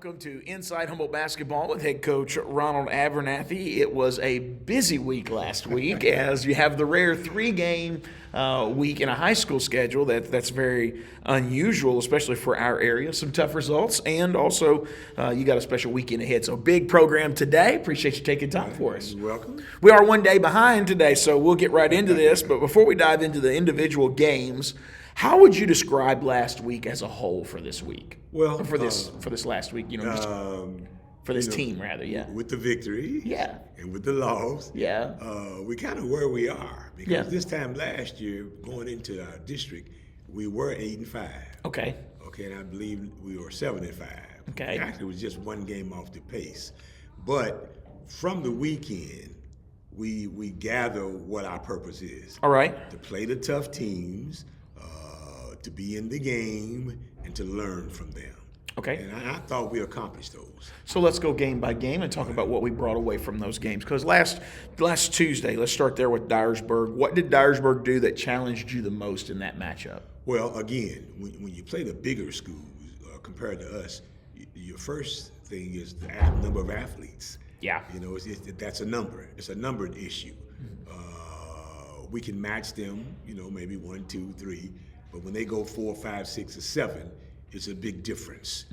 Welcome to Inside Humboldt Basketball with head coach Ronald Abernathy. It was a busy week last week as you have the rare three-game week in a high school schedule. That's very unusual, especially for our area. Some tough results, and also you got a special weekend ahead. So big program today. Appreciate you taking time for us. You're welcome. We are one day behind today, so we'll get right into this. But before we dive into the individual games, how would you describe last week as a whole for this week? Well, for this last week, just for this team, rather, yeah. With the victory, yeah, and with the loss, yeah, we kind of where we are because yeah. This time last year, going into our district, we were 8-5. Okay, and I believe we were 7-5. Okay, actually, it was just one game off the pace, but from the weekend, we gather what our purpose is. All right, to play the tough teams. To be in the game and to learn from them. Okay. And I thought we accomplished those. So let's go game by game and talk about what we brought away from those games. Because last Tuesday, let's start there with Dyersburg. What did Dyersburg do that challenged you the most in that matchup? Well, again, when you play the bigger schools compared to us, your first thing is the number of athletes. Yeah. That's a number. It's a numbered issue. We can match them, maybe 1, 2, 3. But when they go 4, 5, 6, or 7, it's a big difference,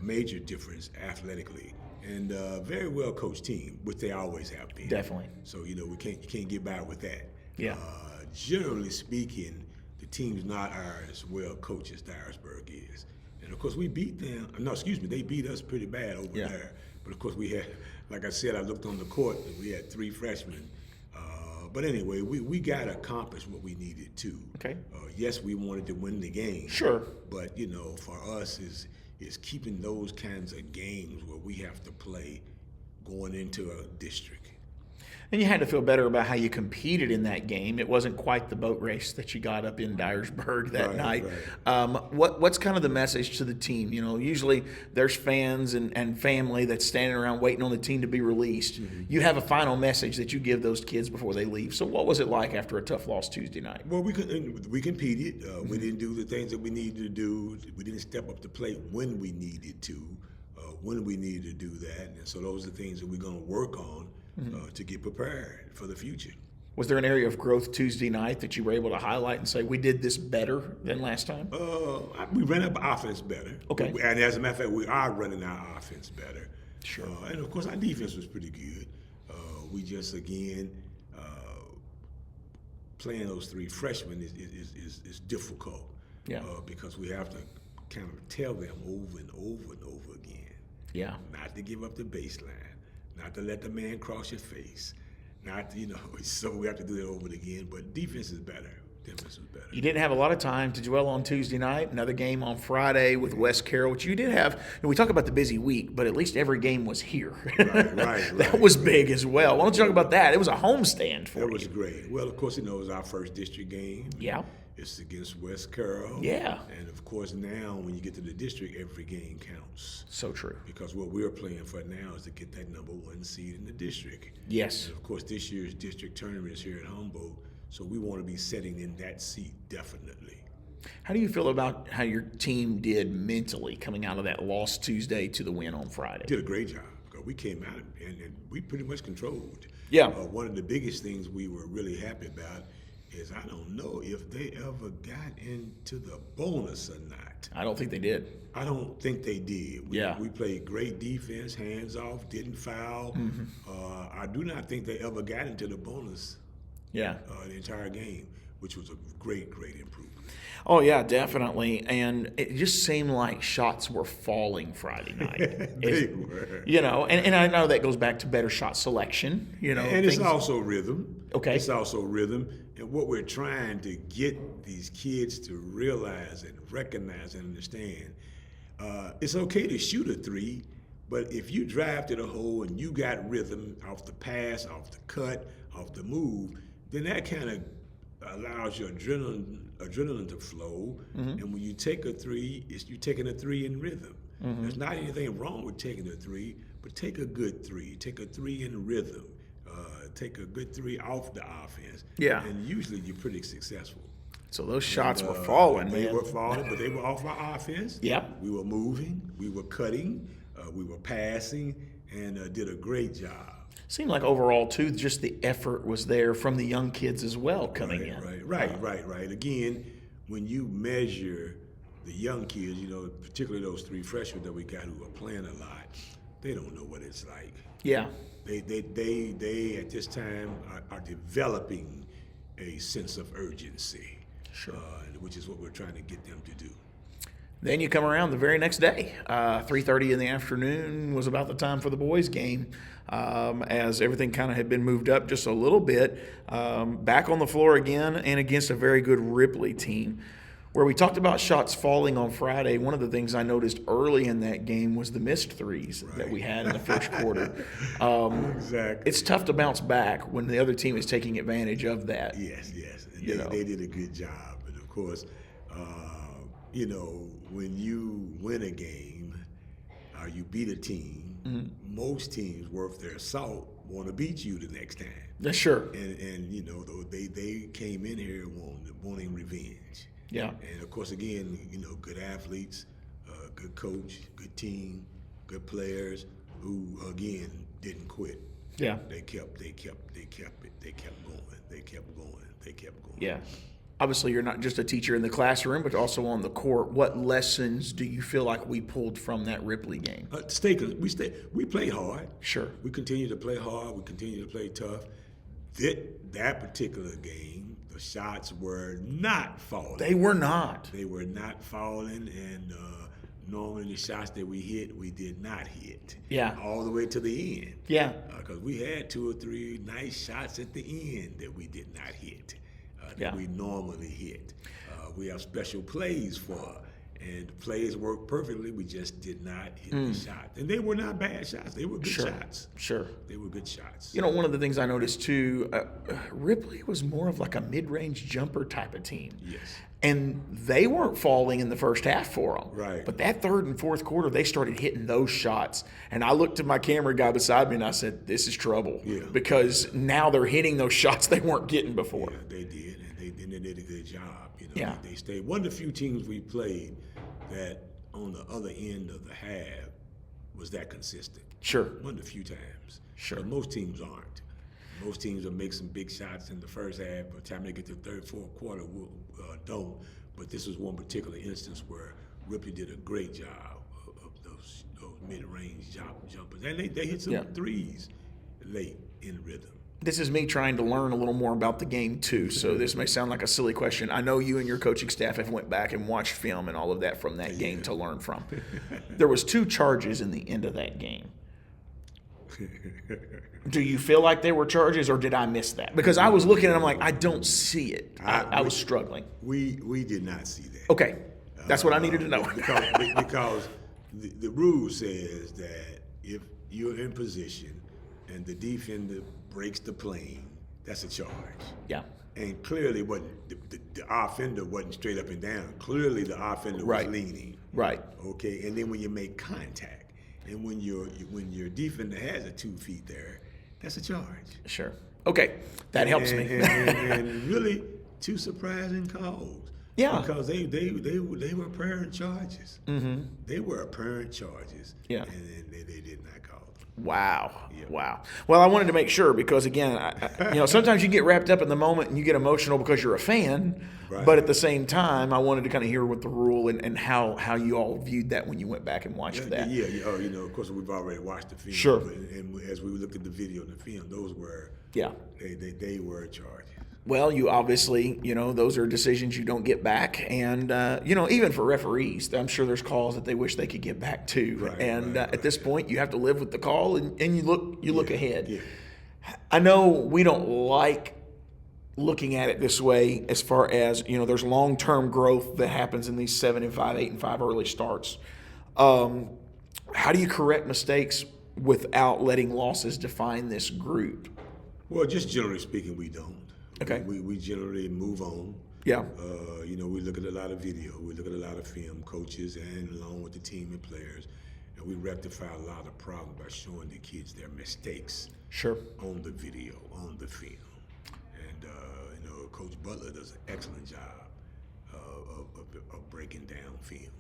major difference athletically, and very well coached team, which they always have been. Definitely. So you can't get by with that. Yeah. Generally speaking, the team's not as well coached as Dyersburg is, and of course we beat them. No, excuse me, they beat us pretty bad over there. But of course we had, like I said, I looked on the court and we had 3 freshmen. But anyway, we got to accomplish what we needed to. Okay. Yes, we wanted to win the game. Sure. But for us is keeping those kinds of games where we have to play going into a district. And you had to feel better about how you competed in that game. It wasn't quite the boat race that you got up in Dyersburg that night. Right. What's kind of the message to the team? Usually there's fans and family that's standing around waiting on the team to be released. Mm-hmm. You have a final message that you give those kids before they leave. So what was it like after a tough loss Tuesday night? Well, we competed. We didn't do the things that we needed to do. We didn't step up to plate when we needed to, do that. And so those are the things that we're going to work on. To get prepared for the future. Was there an area of growth Tuesday night that you were able to highlight and say, we did this better than last time? We ran our offense better. Okay. And as a matter of fact, we are running our offense better. Sure. And of course, our defense was pretty good. We just, again, playing those 3 freshmen is difficult. Yeah. Because we have to kind of tell them over and over and over again. Yeah. Not to give up the baseline. Not to let the man cross your face. So we have to do that over again. But defense is better. You didn't have a lot of time to dwell on Tuesday night. Another game on Friday with West Carroll, which you did have. And we talk about the busy week, but at least every game was here. Right. That was big as well. Why don't you talk about that? It was a homestand for you. That was great. Well, of course, it was our first district game. Yeah. It's against West Carroll. Yeah. And of course, now when you get to the district, every game counts. So true. Because what we're playing for now is to get that number 1 seed in the district. Yes. And of course, this year's district tournament is here at Humboldt, so we want to be sitting in that seat definitely. How do you feel about how your team did mentally coming out of that loss Tuesday to the win on Friday? Did a great job. We came out and we pretty much controlled. Yeah. One of the biggest things we were really happy about is I don't know if they ever got into the bonus or not. I don't think they did. I don't think they did. We played great defense, hands off, didn't foul. Mm-hmm. I do not think they ever got into the bonus. Yeah. The entire game, which was a great improvement. Oh, yeah, definitely. And it just seemed like shots were falling Friday night. They were. And I know that goes back to better shot selection, And it's also rhythm. Okay. It's also rhythm. And what we're trying to get these kids to realize and recognize and understand, it's okay to shoot a 3, but if you drive to the hole and you got rhythm off the pass, off the cut, off the move, then that kind of allows your adrenaline to flow. Mm-hmm. And when you take a 3, you're taking a 3 in rhythm. Mm-hmm. There's not anything wrong with taking a 3, but take a good 3. Take a 3 in rhythm. Take a good 3 off the offense. Yeah. And usually you're pretty successful. So those shots were falling, They were falling, but they were off our offense. Yeah. We were moving. We were cutting. We were passing and did a great job. Seemed like overall, too, just the effort was there from the young kids as well coming in. Right. Again, when you measure the young kids, particularly those 3 freshmen that we got who are playing a lot, they don't know what it's like. Yeah. They at this time are developing a sense of urgency, sure, which is what we're trying to get them to do. Then you come around the very next day. 3:30 in the afternoon was about the time for the boys' game, as everything kind of had been moved up just a little bit. Back on the floor again and against a very good Ripley team. Where we talked about shots falling on Friday, one of the things I noticed early in that game was the missed threes that we had in the first quarter. Exactly. It's tough to bounce back when the other team is taking advantage of that. Yes. They did a good job. And, of course, when you win a game or you beat a team, most teams worth their salt want to beat you the next time. Yeah, sure. And they came in here wanting revenge. Yeah. And of course, again, good athletes, good coach, good team, good players who again didn't quit. Yeah. They kept going. Yeah. Obviously, you're not just a teacher in the classroom, but also on the court. What lessons do you feel like we pulled from that Ripley game? We played hard. Sure. We continue to play hard. We continue to play tough. That particular game, the shots were not falling. They were not. They were not falling, and normally the shots that we hit, we did not hit. Yeah. All the way to the end. Yeah. Because we had 2 or 3 nice shots at the end that we did not hit. That we normally hit. We have special plays for, and the plays worked perfectly. We just did not hit the shot. And they were not bad shots. They were good shots. Sure. They were good shots. One of the things I noticed too, Ripley was more of like a mid-range jumper type of team. Yes. And they weren't falling in the first half for them. Right. But that third and fourth quarter, they started hitting those shots. And I looked at my camera guy beside me and I said, this is trouble. Yeah. Because now they're hitting those shots they weren't getting before. Yeah, they did. And they did a good job. They stayed. One of the few teams we played that on the other end of the half was that consistent. Sure. One of the few times. Sure. But most teams aren't. Most teams will make some big shots in the first half. By the time they get to the third, fourth quarter, don't. But this was one particular instance where Ripley did a great job of those mid-range jumpers. And they hit some threes late in rhythm. This is me trying to learn a little more about the game too, so this may sound like a silly question. I know you and your coaching staff have went back and watched film and all of that from that game to learn from. There was 2 charges in the end of that game. Do you feel like they were charges, or did I miss that? Because I was looking and I'm like, I don't see it. I was struggling. We did not see that. Okay, that's what I needed to know. because the rule says that if you're in position and the defender breaks the plane, that's a charge. Yeah. And clearly the offender wasn't straight up and down. Clearly the offender was leaning. Right. Okay. And then when you make contact, and when your defender has a 2 feet there, that's a charge. Sure. Okay. That helps me. and really 2 surprising calls. Yeah. Because they were apparent charges. Mm-hmm. They were apparent charges. Yeah. And they did not call them. Wow. Yeah. Wow. Well, I wanted to make sure because, again, sometimes you get wrapped up in the moment and you get emotional because you're a fan. Right. But at the same time, I wanted to kind of hear what the rule and how you all viewed that when you went back and watched that. Yeah. Of course, we've already watched the film. Sure. And as we looked at the video and the film, those were they were charges. Well, you obviously, those are decisions you don't get back. And, even for referees, I'm sure there's calls that they wish they could get back to. At this point, you have to live with the call and you look ahead. Yeah. I know we don't like looking at it this way as far as, there's long-term growth that happens in these 7-5, 8-5 early starts. How do you correct mistakes without letting losses define this group? Well, just generally speaking, we don't. Okay. We generally move on. Yeah. We look at a lot of video. We look at a lot of film, coaches, and along with the team and players, and we rectify a lot of problems by showing the kids their mistakes. Sure. On the video, on the film, and Coach Butler does an excellent job of breaking down film,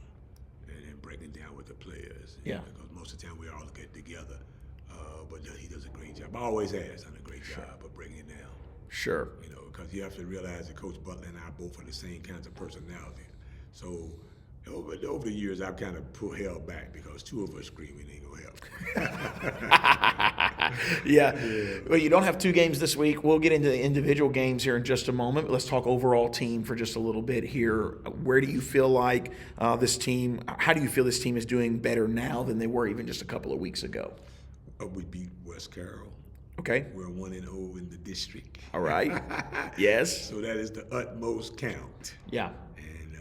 and breaking down with the players. Yeah. Because most of the time we all get together. But he does a great job. Always has done a great job of breaking it down. Sure. Because you have to realize that Coach Butler and I both are the same kinds of personality. So over the years, I've kind of held back because two of us screaming ain't gonna help. Yeah. Well, you don't have 2 games this week. We'll get into the individual games here in just a moment. But let's talk overall team for just a little bit here. Where do you feel like this team? How do you feel this team is doing better now than they were even just a couple of weeks ago? We beat West Carroll. Okay. We're 1-0 in the district. All right. Yes. So that is the utmost count. Yeah. And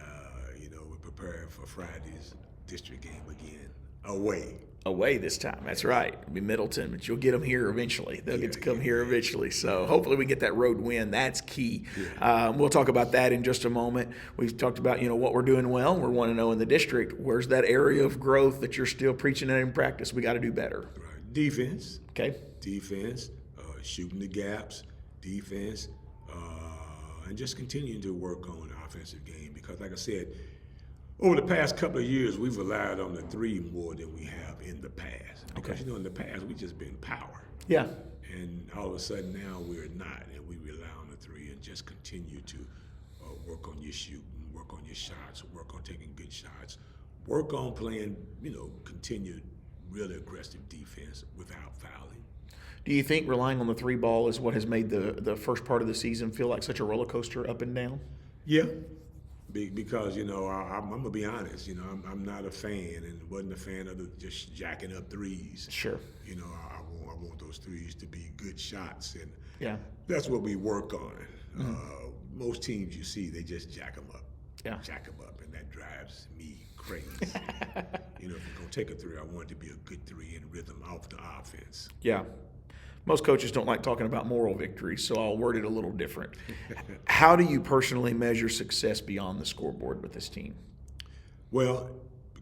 we're preparing for Friday's district game again, away this time. That's right. It'll be Middleton, but you'll get them here eventually. They'll get to come here eventually. So hopefully we get that road win. That's key. Yeah. We'll talk about that in just a moment. We've talked about what we're doing well. We're 1-0 in the district. Where's that area of growth that you're still preaching in practice? We got to do better. Right. Defense. Okay. Defense. Shooting the gaps. Defense. And just continuing to work on the offensive game because, like I said, over the past couple of years, we've relied on the 3 more than we have in the past. Because, in the past, we've just been power. Yeah. And all of a sudden now we're not, and we rely on the 3 and just continue to work on your shooting, work on your shots, work on taking good shots, work on playing, continued really aggressive defense without fouling. Do you think relying on the 3 ball is what has made the first part of the season feel like such a roller coaster up and down? Yeah. Because, I'm going to be honest, I'm not a fan and wasn't a fan of just jacking up threes. Sure. I want those threes to be good shots, and that's what we work on. Mm-hmm. Most teams you see, they just jack them up. Yeah. Jack them up, and that drives me crazy. If you're going to take a 3, I want it to be a good 3 in rhythm off the offense. Yeah. Most coaches don't like talking about moral victories, so I'll word it a little different. How do you personally measure success beyond the scoreboard with this team? Well,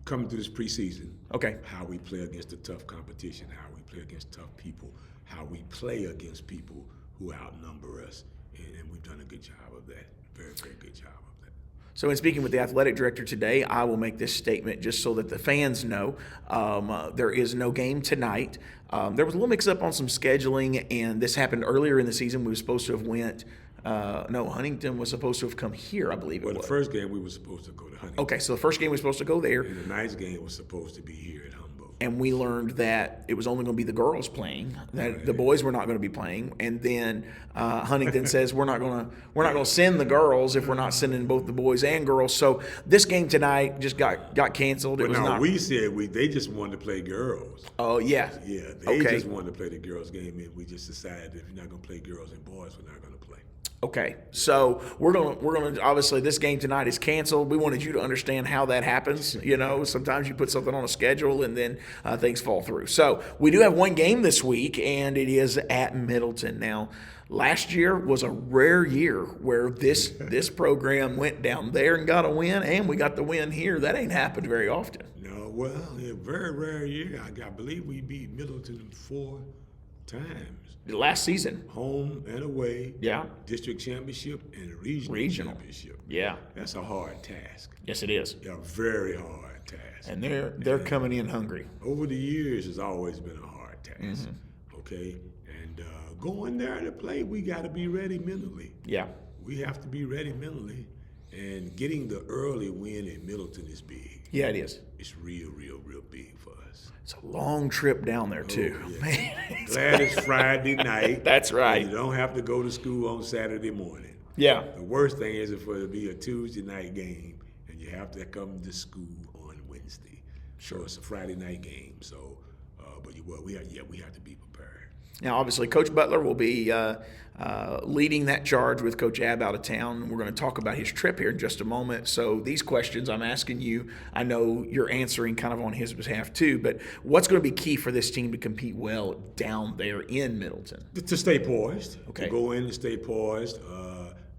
coming through this preseason, okay, how we play against the tough competition, how we play against tough people, how we play against people who outnumber us, and we've done a good job of that, very, very good job of that. So in speaking with the athletic director today, I will make this statement just so that the fans know. There is no game tonight. There was a little mix-up on some scheduling, and this happened earlier in the season. We were supposed to have went Huntingdon was supposed to have come here, I believe it was. Well, the first game we were supposed to go to Huntingdon. Okay, so the first game was supposed to go there. And the ninth game was supposed to be here at Humboldt. And we learned that it was only going to be the girls playing, that the boys were not going to be playing. And then Huntingdon says we're not going to send the girls if we're not sending both the boys and girls. So this game tonight just got canceled. But we said they just wanted to play girls. Oh yeah. Yeah, they just wanted to play the girls game, and we just decided if you're not going to play girls and boys, we're not going to play. Okay, so we're gonna obviously this game tonight is canceled. We wanted you to understand how that happens. Sometimes you put something on a schedule and then things fall through. So we do have one game this week, and it is at Middleton. Now, last year was a rare year where this program went down there and got a win, and we got the win here. That ain't happened very often. No, well, a very rare year. I believe we beat Middleton 4 times. Last season. Home and away. Yeah. District championship and regional championship. Yeah. That's a hard task. Yes, it is. Yeah, very hard task. And they're coming in hungry. Over the years, it's always been a hard task. Mm-hmm. Okay? And going there to play, we got to be ready mentally. Yeah. We have to be ready mentally. And getting the early win in Middleton is big. Yeah, it is. It's real, real, real big for us. It's a long trip down there, too. Yeah. Man, glad it's Friday night. That's right. You don't have to go to school on Saturday morning. Yeah. The worst thing is for it to be a Tuesday night game, and you have to come to school on Wednesday. Sure. So it's a Friday night game. So, we have to be prepared. Now, obviously, Coach Butler will be leading that charge with Coach Ab out of town. We're going to talk about his trip here in just a moment. So these questions I'm asking you, I know you're answering kind of on his behalf too, but what's going to be key for this team to compete well down there in Middleton? To stay poised. Okay. To go in and stay poised,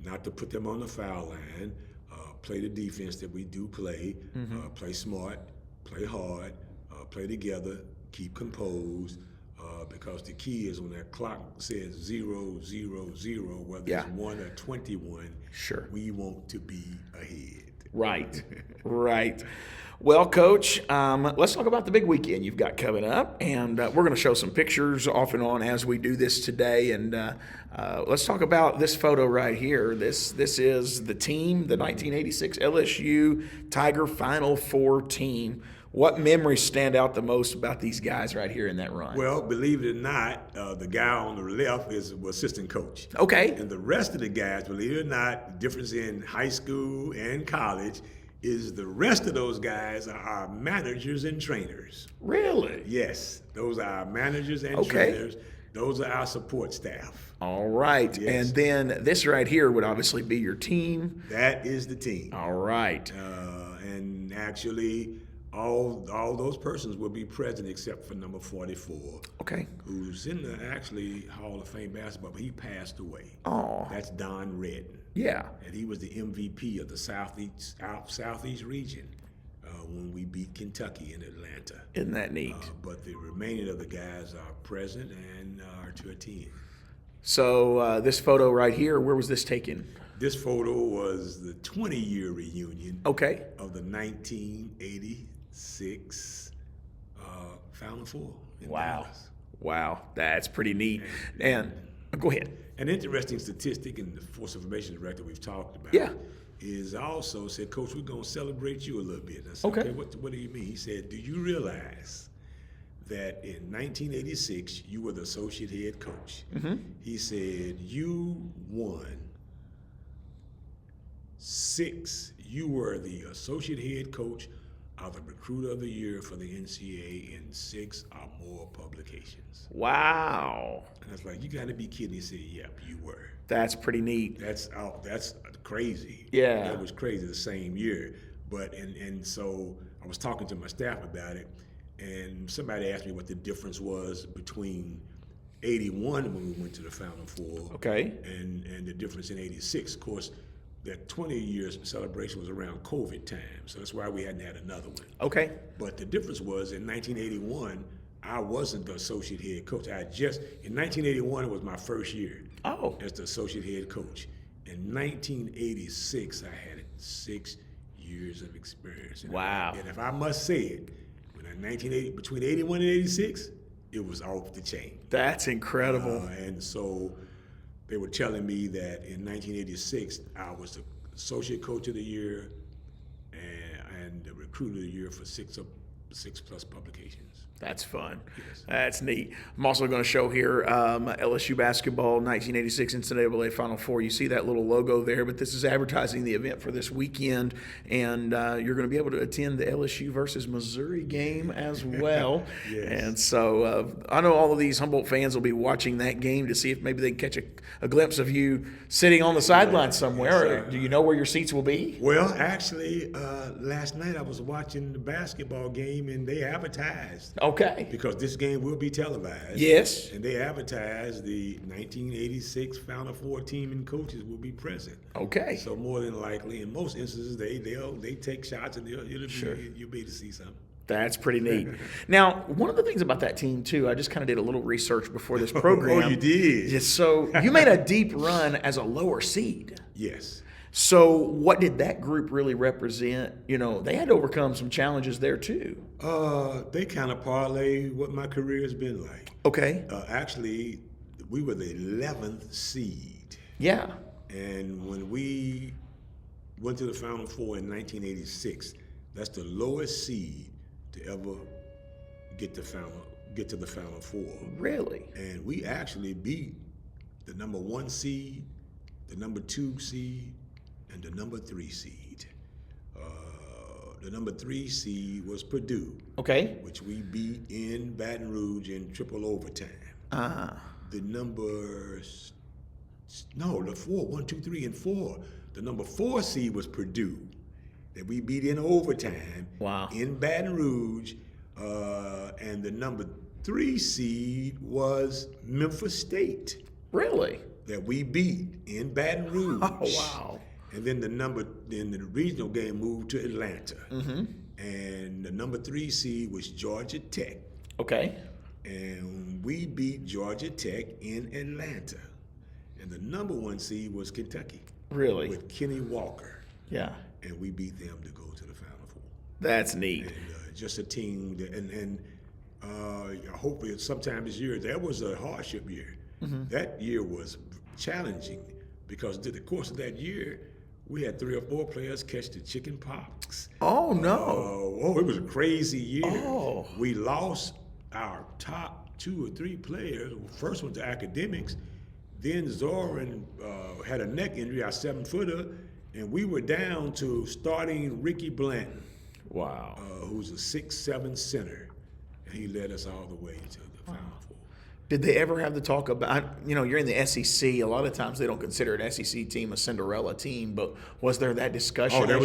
not to put them on the foul line, play the defense that we do play, play smart, play hard, play together, keep composed. Because the key is when that clock says 0, 0, 0, whether it's 1 or 21, sure, we want to be ahead. Right, right. Well, Coach, let's talk about the big weekend you've got coming up, and we're going to show some pictures off and on as we do this today. And let's talk about this photo right here. This is the team, the 1986 LSU Tiger Final Four team. What memories stand out the most about these guys right here in that run? Well, believe it or not, the guy on the left was assistant coach. Okay. And the rest of the guys, believe it or not, the difference in high school and college is the rest of those guys are our managers and trainers. Really? Yes, those are our managers and trainers. Those are our support staff. All right. Yes. And then this right here would obviously be your team. That is the team. All right. And actually, all those persons will be present except for number 44. Okay. Who's in the actually Hall of Fame basketball, but he passed away. Oh. That's Don Redden. Yeah. And he was the MVP of the Southeast region when we beat Kentucky in Atlanta. Isn't that neat? But the remaining of the guys are present and are to attend. So this photo right here, where was this taken? This photo was the 20-year reunion of the 1986 Final Four. Wow. Dallas. Wow. That's pretty neat. And go ahead. An interesting statistic, and the Force Information Director we've talked about, is also said, Coach, we're going to celebrate you a little bit. I said, okay, what do you mean? He said, do you realize that in 1986, you were the associate head coach? Mm-hmm. He said, you won 6. You were the associate head coach of the Recruiter of the Year for the NCAA in 6 or more publications. Wow. And I was like, you got to be kidding. He said, yep, you were. That's pretty neat. That's crazy. Yeah. That was crazy the same year. But, and so I was talking to my staff about it, and somebody asked me what the difference was between 81 when we went to the Final Four and the difference in 86. Of course, that 20 years celebration was around COVID time, so that's why we hadn't had another one. Okay. But the difference was in 1981, I wasn't the associate head coach. In 1981, it was my first year as the associate head coach. In 1986, I had 6 years of experience. And if I must say it, between 81 and 86, it was off the chain. That's incredible. And so they were telling me that in 1986, I was the associate coach of the year and the recruiter of the year for 6+ publications. That's fun. Yes. That's neat. I'm also going to show here LSU basketball 1986 NCAA Final Four. You see that little logo there, but this is advertising the event for this weekend, and you're going to be able to attend the LSU versus Missouri game as well. Yes. And so I know all of these Humboldt fans will be watching that game to see if maybe they can catch a glimpse of you sitting on the sideline somewhere. Yes, do you know where your seats will be? Well, actually, last night I was watching the basketball game, and they advertised. Okay. Because this game will be televised. Yes. And they advertised the 1986 Final Four team and coaches will be present. Okay. So more than likely, in most instances, they take shots and you'll be able to see something. That's pretty neat. Now, one of the things about that team, too, I just kind of did a little research before this program. Oh, you did? So you made a deep run as a lower seed. Yes. So what did that group really represent? You know, they had to overcome some challenges there, too. They kind of parlay what my career has been like. Okay. Actually, we were the 11th seed. Yeah. And when we went to the Final Four in 1986, that's the lowest seed to ever get to the Final Four. Really? And we actually beat the number 1 seed, the number 2 seed, and the number 3 seed. The number 3 seed was Purdue. Okay. Which we beat in Baton Rouge in triple overtime. The numbers, the 4, 1, 2, 3, and 4. The number 4 seed was Purdue, that we beat in overtime. Wow. In Baton Rouge. And the number 3 seed was Memphis State. Really? That we beat in Baton Rouge. Oh, wow. And then the regional game moved to Atlanta. Mm-hmm. And the number 3 seed was Georgia Tech. Okay. And we beat Georgia Tech in Atlanta. And the number 1 seed was Kentucky. Really? With Kenny Walker. Yeah. and we beat them to go to the Final Four. That's neat. And just a team that, hopefully sometime this year, that was a hardship year. That year was challenging because through the course of that year, we had 3 or 4 players catch the chicken pox. Oh, no. It was a crazy year. Oh. We lost our top 2 or 3 players. First one to academics. Then Zoran had a neck injury, our 7-footer, and we were down to starting Ricky Blanton. Wow. Who's a 6'7" center. And he led us all the way to the Final Four. Did they ever have the talk about, you're in the SEC. A lot of times they don't consider an SEC team a Cinderella team, but was there that discussion? Oh, that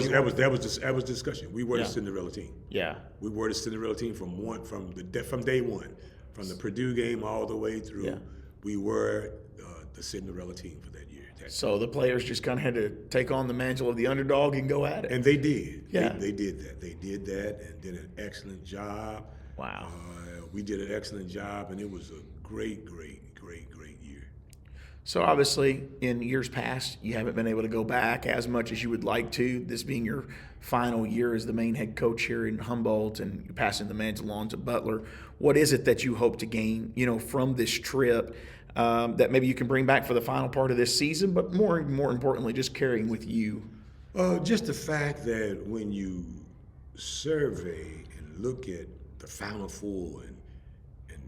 was discussion. We were the Cinderella team. Yeah. We were the Cinderella team from day one, from the Purdue game all the way through. Yeah. We were the Cinderella team for that year. So the players just kind of had to take on the mantle of the underdog and go at it. And they did. Yeah. They did that. They did that and did an excellent job. Wow. We did an excellent job, and it was a great year. So obviously, in years past, you haven't been able to go back as much as you would like to. This being your final year as the main head coach here in Humboldt, and you're passing the mantle on to Butler. What is it that you hope to gain, from this trip that maybe you can bring back for the final part of this season, but more importantly, just carrying with you? Just the fact that when you survey and look at the Final Four and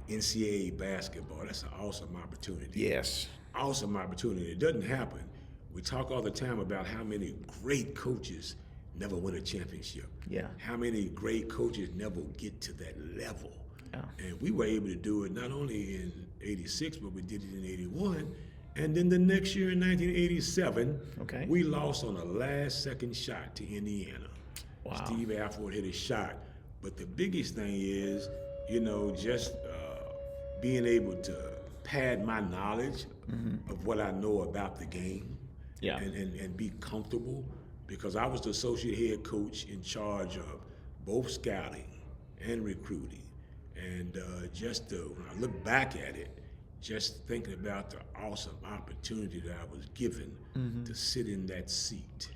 NCAA basketball, that's an awesome opportunity. Yes. Awesome opportunity. It doesn't happen. We talk all the time about how many great coaches never win a championship. Yeah. How many great coaches never get to that level. Yeah. And we were able to do it not only in 86, but we did it in 81. And then the next year in 1987, we lost on a last-second shot to Indiana. Wow. Steve Alford hit a shot. But the biggest thing is, just being able to pad my knowledge of what I know about the game and be comfortable, because I was the associate head coach in charge of both scouting and recruiting. And when I look back at it, just thinking about the awesome opportunity that I was given to sit in that seat.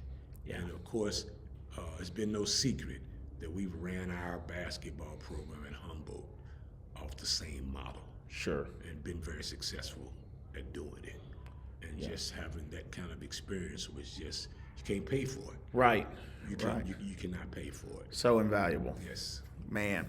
Yeah. And of course, it's been no secret that we've ran our basketball program at Humboldt off the same model. Sure. And been very successful at doing it. And just having that kind of experience was just, you can't pay for it. Right. You cannot pay for it. So invaluable. Yes. Man.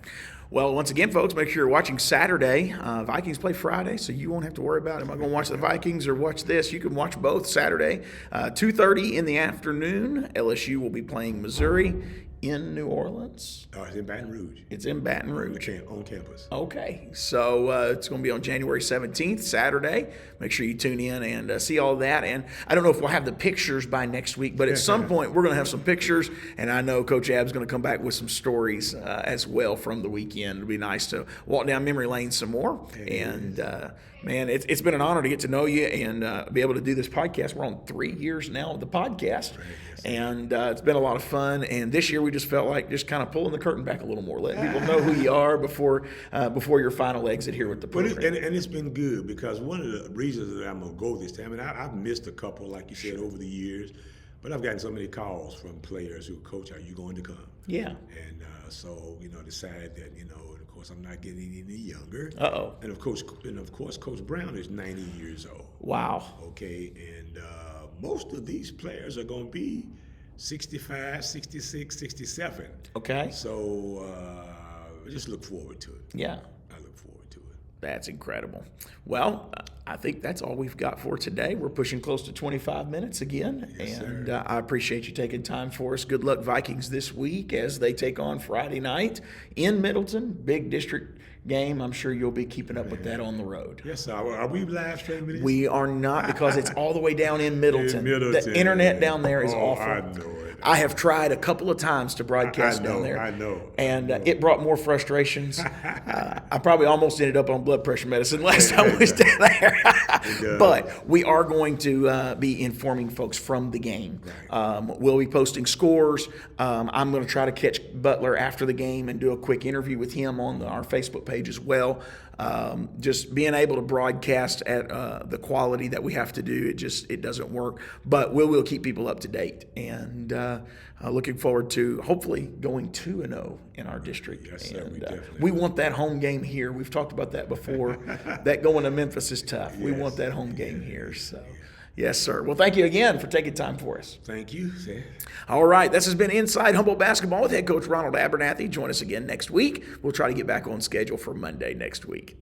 Well, once again, folks, make sure you're watching Saturday. Vikings play Friday, so you won't have to worry about, am I going to watch the Vikings or watch this? You can watch both Saturday. 2:30 in the afternoon, LSU will be playing Missouri in New Orleans. It's in Baton Rouge. It's in Baton Rouge. On campus. Okay. So it's going to be on January 17th, Saturday. Make sure you tune in and see all that. And I don't know if we'll have the pictures by next week, but at some point we're going to have some pictures. And I know Coach Ab's going to come back with some stories as well from the weekend. It'll be nice to walk down memory lane some more. And, man, it's been an honor to get to know you and be able to do this podcast. We're on 3 years now of the podcast. Right. And it's been a lot of fun. And this year we just felt like just kind of pulling the curtain back a little more, letting people know who you are before your final exit here with the program. And it's been good, because one of the reasons that I'm going to go this time, and I've missed a couple, like you said, over the years, but I've gotten so many calls from players who, Coach, are you going to come? Yeah. And so, decided that, and of course, I'm not getting any younger. Uh-oh. And of course, Coach Brown is 90 years old. Wow. Okay, and most of these players are going to be 65, 66, 67. Okay. So I just look forward to it. Yeah. I look forward to it. That's incredible. Well, I think that's all we've got for today. We're pushing close to 25 minutes again. Yes, and I appreciate you taking time for us. Good luck, Vikings, this week as they take on Friday night in Middleton. Big district game. I'm sure you'll be keeping up with that on the road. Yes, sir. Are we live streaming this? We are not, because it's all the way down in Middleton. The internet down there is awful. I know it. I have tried a couple of times to broadcast down there. I know. And it brought more frustrations. I probably almost ended up on blood pressure medicine last time we was down there. But we are going to be informing folks from the game. Right. We'll be posting scores. I'm going to try to catch Butler after the game and do a quick interview with him on our Facebook page as well. just being able to broadcast at the quality that we have to do, it doesn't work. But we'll keep people up to date, and looking forward to hopefully going 2-0 in our district. Yes, sir, and we want that home game here. We've talked about that before. That going to Memphis is tough. Yes. We want that home game here. So. Yes, sir. Well, thank you again for taking time for us. Thank you, sir. All right. This has been Inside Humboldt Basketball with head coach Ronald Abernathy. Join us again next week. We'll try to get back on schedule for Monday next week.